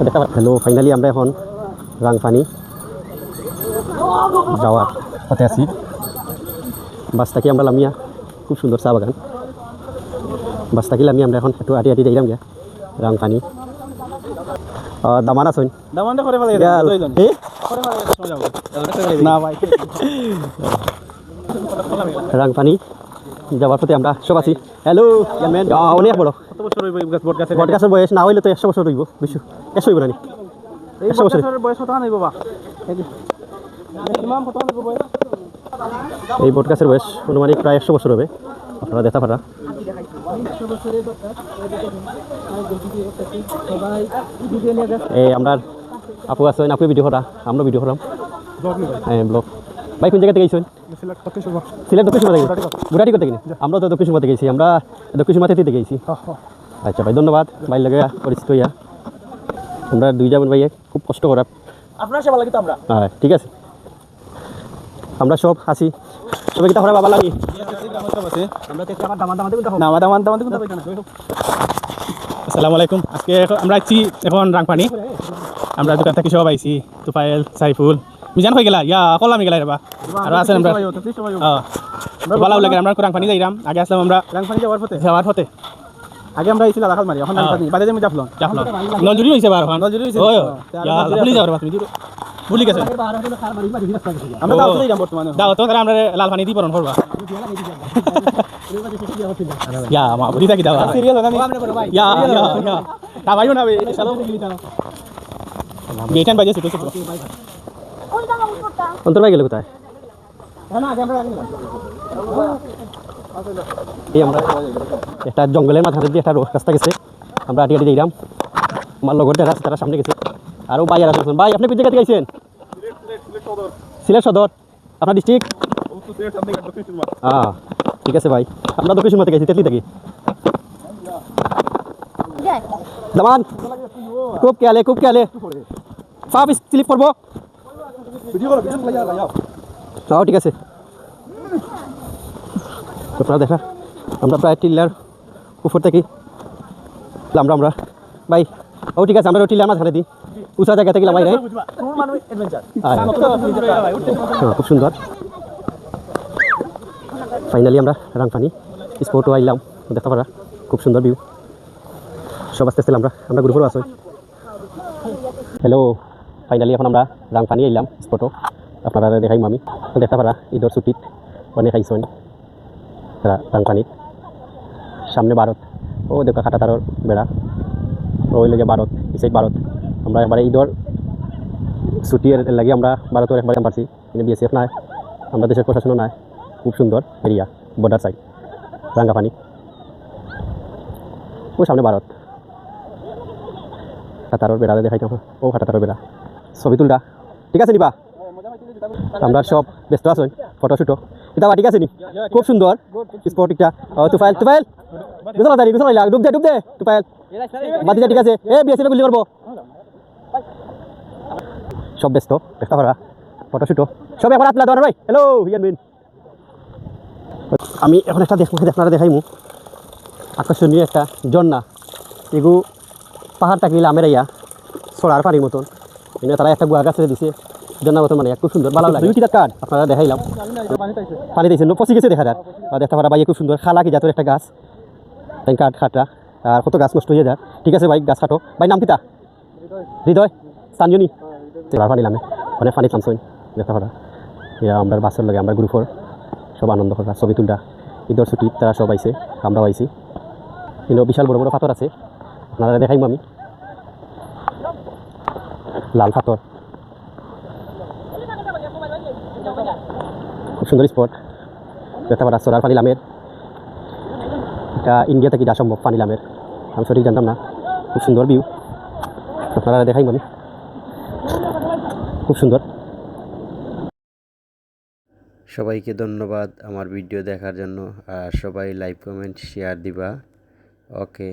দেখা hello finally আমরা এখন রাংপানি যাওয়ার পথে আছি। বাস থাকি আমরা লামিয়া, খুব সুন্দর চা বাগান। বাস থাকি লামিয়া আমরা এখন একটু আটি আটি যাইলাম গিয়া রাংপানি। দামান আসুন দামানটা করে ফেলে না ভাই রাংপানি যাওয়ার পথে আমরা সব আছি। হ্যালো অনেক বড় কত বছর হইব বটগাছের বটগাছের বয়স না হইলে তো 100 বছর হইব, বেশি 100 হইব না। এই বটগাছের বয়স কত নাই বাবা? ম্যাক্সিমাম কত হইব বয়স? এই বটগাছের বয়স অনুমানিক প্রায় 100 বছর হবে। আপনারা দেখা পারা এই আমরা আপু আছেন, আপু ভিডিও করা, আমরা ভিডিও করাম। হ্যাঁ ব্লগ। ভাই কোন জায়গা থেকে গেছেন? সিলেট দক্ষিণ সীমা থেকে। গুড়াটি করতে কিনে আমরা তো দক্ষিণ সীমা থেকে গেছি, আমরা দক্ষিণ সীমা থেকে গেছি। আচ্ছা ভাই ধন্যবাদ, ভাই লাগে পরিচিত হইয়া। আমরা দুই যাবেন ভাইয়া, খুব কষ্ট করা আপনার সেবা লাগি তো আমরা। হ্যাঁ ঠিক আছে, আমরা সব আসি সবাই কিতা করা বাবা লাগি। আসসালামু আলাইকুম। আজকে আমরা আছি এখন রাংপানি। আমরা দোকান থেকে সব আইছি, তুফাইল, সাইফুল, মিজান হয়ে গেলা ইয়া কলামি গেলা রেবা আর আছেন আমরা। ভালো লাগে আমরা রাংপানি যাইরাম। আগে আসলাম আমরা রাংপানি যাওয়ার পথে আগে আমরা আইছিলা লাখাল মারি, এখন রাংপানি বাদে আমি জাফলন নজুরি হইছে বার এখন নজুরি হইছে। ওই ইয়া ভুলি যাওয়ার বাত তুমি ভুলি গেছে। আমরা দাও তো যাইরাম বর্তমানে দাও তো আমরা লাল পানি দি পরন করবা ইয়া মা ভুলি থাকি দাও সিরিয়াল না আমি ইয়া ইয়া তা ভাইও না বে চলো বেটান বাজে ছোট ছোট অন্তর ভাই গেল কোথায়? এই আমরা একটা জঙ্গলের মাঝখানে দিয়ে একটা রাস্তা গেছে, আমরা আটি আটি যাইলাম। আমার লগর যারা আছে তারা সামনে গেছে, আরও ভাই আর আছেন। ভাই আপনি কোন জায়গা থেকে গেছেন? সিলেট সদর। আপনার ডিস্ট্রিক্ট? হ্যাঁ ঠিক আছে ভাই, আমরা দক্ষিণ সীমা থেকে গেছি, তেতলি থেকে। দামান খুব খেয়ালে খুব খেয়ালে পাপ স্লিপ করবো। তাও ঠিক আছে, আপনারা দেখা আমরা প্রায় টিল্লার উপর থেকে আমরা ভাই। ও ঠিক আছে, আমরা টিল্লার মাঝখানে দিই উঁচা জায়গা থেকে লামাই নাই। খুব সুন্দর। ফাইনালি আমরা রাংপানি স্পটও আইলাম, দেখা পারা খুব সুন্দর ভিউ। সব আস্তে আস্তে আমরা গ্রুপেরও আসি। হ্যালো ফাইনালি এখন আমরা রাংপানি আইলাম স্পটও, আপনারা দেখাইম আমি। দেখা পারা ঈদর ছুটিত অনেক আইসন রাংপানিত। সামনে ভারত, ও দেখা খাটাতারর বেড়া, ওই লাগে ভারত, এই সাইড ভারত। আমরা একবারে ঈদর ছুটির লাগে আমরা ভারতের একবারে পারছি, কিন্তু বিএসএফ নাই, আমরা দেশের প্রশাসনও নাই। খুব সুন্দর এরিয়া, বর্ডার সাইড রাঙ্গাপানি। ও সামনে ভারত, খাটাতারর বেড়া দেখাইতাম। ও খাটাতারর বেড়া ছবি তুলটা ঠিক আছে নিবা? আমরা সব ব্যস্ত আছেন ফটোশুটও এটা ঠিক আছে নি? খুব সুন্দর স্পট একটা। তুফাইল তুফাইল গুছালা দাঁড়ি গুছালা ডুব দে তুফাইল বাদি যা ঠিক আছে। এ বিএসএফ গুলি করবো, সব ব্যস্ত ব্যস্ত করা ফটোশুটও সব এখন আপলা দেওয়ার ভাই। হ্যালো ইয়ানবিন, আমি এখন একটা আপনারা দেখাইমু আকর্ষণীয় একটা ঝর্ণা। এগু পাহাড় থাকলে আমের ইয়া ছড়ার পানির মতন, এনে তারা একটা গুয়া গাছ দিছে ঝর্ণার মতন, মানে খুব সুন্দর ভালো লাগে। দুইটা কার্ড আপনারা দেখাইলাম, পানি দিয়েছেন পচি গেছে দেখা যায়। দেখতে পারা ভাই খুব সুন্দর খালা কি জাতের একটা গাছ, তাই কাঠ খাটরা আর কত গাছ নষ্ট হয়ে যায়। ঠিক আছে ভাই গাছ কাটো ভাই। নাম কিতা? হৃদয় স্থানীয় পানি নামে অনেক পানি থামছই দেখা পারা। আমরা বাসের লাগে আমরা গ্রুপর সব আনন্দ করা ছবি তুলটা। ঈদর ছুটি তারা সব আইছে, আমরাও আইছি। কিন্তু বিশাল বড় বড় পাথর আছে, আপনারা দেখাইম আমি। লাল পাথর, খুব সুন্দর স্পট দেখতে পারা। সোলার পানি লামের এটা ইন্ডিয়া থেকে যা সম্ভব পানি লামের, আমি সঠিক জানতাম না। খুব সুন্দর ভিউ, আপনারা দেখাইম আমি। খুব সুন্দর। সবাইকে ধন্যবাদ আমার ভিডিও দেখার জন্য, আর সবাই লাইক কমেন্ট শেয়ার দিবা। ওকে।